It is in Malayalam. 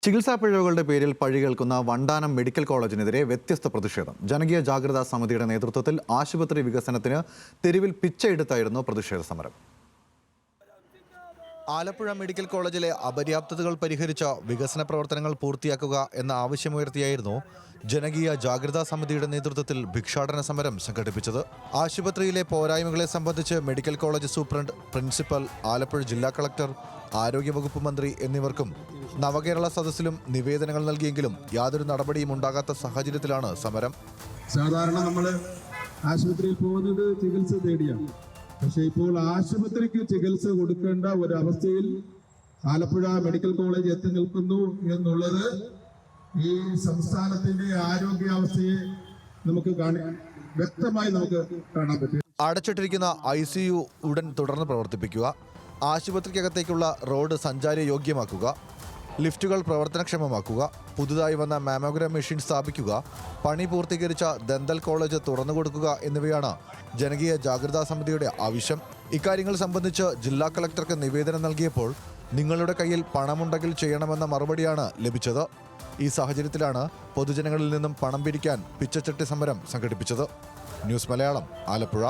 ചികിത്സാ പിഴവുകളുടെ പേരിൽ പഴി കേൾക്കുന്ന വണ്ടാനം മെഡിക്കൽ കോളേജിനെതിരെ വ്യത്യസ്ത പ്രതിഷേധം. ജനകീയ ജാഗ്രതാ സമിതിയുടെ നേതൃത്വത്തിൽ ആശുപത്രി വികസനത്തിന് തെരുവിൽ പിച്ചയെടുത്തായിരുന്നു പ്രതിഷേധ സമരം. ആലപ്പുഴ മെഡിക്കൽ കോളേജിലെ അപര്യാപ്തതകൾ പരിഹരിച്ച വികസന പ്രവർത്തനങ്ങൾ പൂർത്തിയാക്കുക എന്ന ആവശ്യമുയർത്തിയായിരുന്നു ജനകീയ ജാഗ്രതാ സമിതിയുടെ നേതൃത്വത്തിൽ ഭിക്ഷാടന സമരം സംഘടിപ്പിച്ചത്. ആശുപത്രിയിലെ പോരായ്മകളെ സംബന്ധിച്ച് medical college superintendent, principal, Alappuzha ജില്ലാ കളക്ടർ, ആരോഗ്യവകുപ്പ് മന്ത്രി എന്നിവർക്കും നവകേരള സദസ്സിലും നിവേദനങ്ങൾ നൽകിയെങ്കിലും യാതൊരു നടപടിയും ഉണ്ടാകാത്ത സാഹചര്യത്തിലാണ് സമരം. സാധാരണ നമ്മൾ ആശുപത്രിയിൽ പോകുന്നത് ചികിത്സ തേടിയാണ്. പക്ഷേ ഇപ്പോൾ ആശുപത്രിക്ക് ചികിത്സ കൊടുക്കേണ്ട ഒരവസ്ഥയിൽ ആലപ്പുഴ മെഡിക്കൽ കോളേജ് എത്തി നിൽക്കുന്നു എന്നുള്ളത് ഈ സംസ്ഥാനത്തിന്റെ ആരോഗ്യാവസ്ഥയെ വ്യക്തമായി നമുക്ക് കാണാൻ പറ്റും. അടച്ചിട്ടിരിക്കുന്ന ICU ഉടൻ തുടർന്ന് പ്രവർത്തിപ്പിക്കുക, ആശുപത്രിക്കകത്തേക്കുള്ള റോഡ് സഞ്ചാരയോഗ്യമാക്കുക, ലിഫ്റ്റുകൾ പ്രവർത്തനക്ഷമമാക്കുക, പുതുതായി വന്ന മാമോഗ്രാം മെഷീൻ സ്ഥാപിക്കുക, പണി പൂർത്തീകരിച്ച ദന്തൽ കോളേജ് തുറന്നുകൊടുക്കുക എന്നിവയാണ് ജനകീയ ജാഗ്രതാ സമിതിയുടെ ആവശ്യം. ഇക്കാര്യങ്ങൾ സംബന്ധിച്ച് ജില്ലാ കളക്ടർക്ക് നിവേദനം നൽകിയപ്പോൾ നിങ്ങളുടെ കയ്യിൽ പണമുണ്ടെങ്കിൽ ചെയ്യണമെന്ന മറുപടിയാണ് ലഭിച്ചത്. ഈ സാഹചര്യത്തിലാണ് പൊതുജനങ്ങളിൽ നിന്നും പണം പിരിക്കാൻ പിച്ചച്ചട്ടി സമരം സംഘടിപ്പിച്ചത്. ന്യൂസ് മലയാളം, ആലപ്പുഴ.